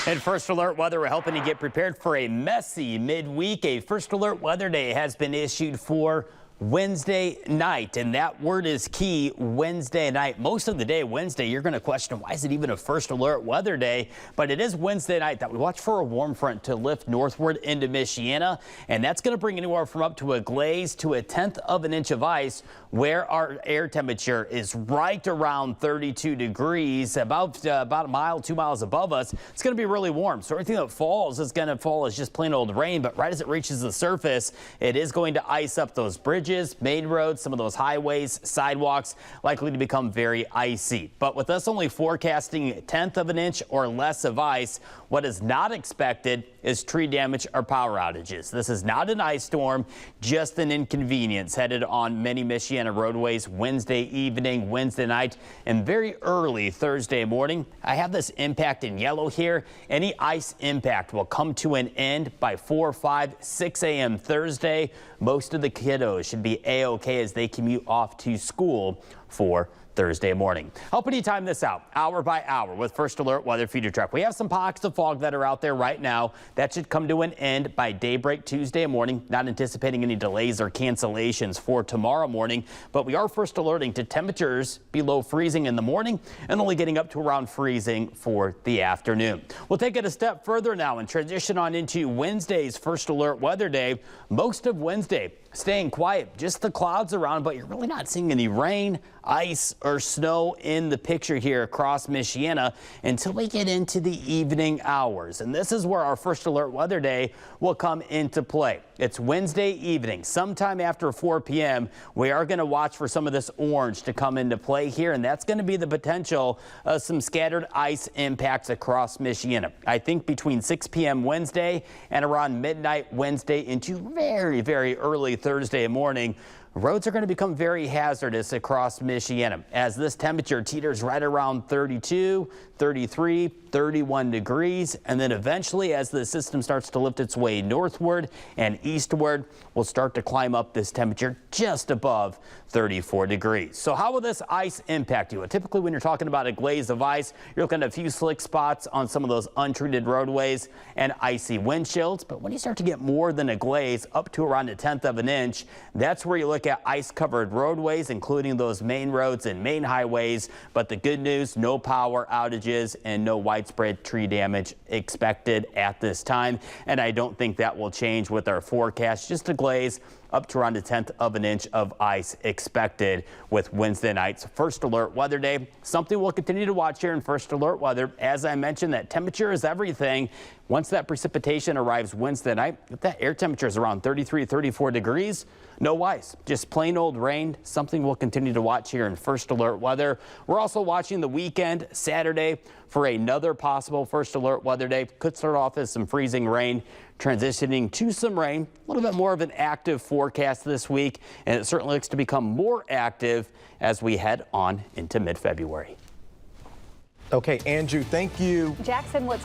And First Alert Weather, we're helping you get prepared for a messy midweek. A First Alert Weather Day has been issued for Wednesday night, and that word is key, Wednesday night. Most of the day Wednesday, you're going to question, why is it even a First Alert Weather Day? But it is Wednesday night that we watch for a warm front to lift northward into Michiana, and that's going to bring anywhere from up to a glaze to 1/10 of an inch of ice, where our air temperature is right around 32 degrees, about a mile, 2 miles above us. It's going to be really warm, so everything that falls is going to fall as just plain old rain, but right as it reaches the surface, it is going to ice up those bridges, main roads, some of those highways, sidewalks, likely to become very icy. But with us only forecasting 1/10 of an inch or less of ice, what is not expected is tree damage or power outages. This is not an ice storm, just an inconvenience headed on many Michiana roadways Wednesday evening, Wednesday night, and very early Thursday morning. I have this impact in yellow here. Any ice impact will come to an end by 4, 5, 6 a.m. Thursday. Most of the kiddos should be A-OK as they commute off to school for Thursday morning. Helping you time this out hour by hour with First Alert Weather Feeder Truck. We have some pockets of fog that are out there right now. That should come to an end by daybreak Tuesday morning. Not anticipating any delays or cancellations for tomorrow morning, but we are first alerting to temperatures below freezing in the morning and only getting up to around freezing for the afternoon. We'll take it a step further now and transition on into Wednesday's First Alert Weather Day. Most of Wednesday staying quiet, just the clouds around, but you're really not seeing any rain, ice, or snow in the picture here across Michiana until we get into the evening hours. And this is where our First Alert Weather Day will come into play. It's Wednesday evening, sometime after 4 p.m. We are going to watch for some of this orange to come into play here, and that's going to be the potential of some scattered ice impacts across Michiana. I think between 6 p.m. Wednesday and around midnight Wednesday into very, very early Thursday morning, roads are going to become very hazardous across Michiana as this temperature teeters right around 32, 33, 31 degrees. And then eventually, as the system starts to lift its way northward and eastward, we'll start to climb up this temperature just above 34 degrees. So how will this ice impact you? Well, typically, when you're talking about a glaze of ice, you're looking at a few slick spots on some of those untreated roadways and icy wind chills. But when you start to get more than a glaze, up to around 1/10 of an inch, that's where you look at ice-covered roadways, including those main roads and main highways. But the good news, no power outages and no widespread tree damage expected at this time. And I don't think that will change with our forecast. Just a glaze up to around 1/10 of an inch of ice expected with Wednesday night's First Alert Weather Day. Something we'll continue to watch here in First Alert Weather. As I mentioned, that temperature is everything. Once that precipitation arrives Wednesday night, if that air temperature is around 33, 34 degrees, no ice, just plain old rain. Something we'll continue to watch here in First Alert Weather. We're also watching the weekend, Saturday, for another possible First Alert Weather Day. Could start off as some freezing rain, transitioning to some rain. A little bit more of an active forecast this week, and it certainly looks to become more active as we head on into mid-February. Okay, Andrew, thank you. Jackson, what's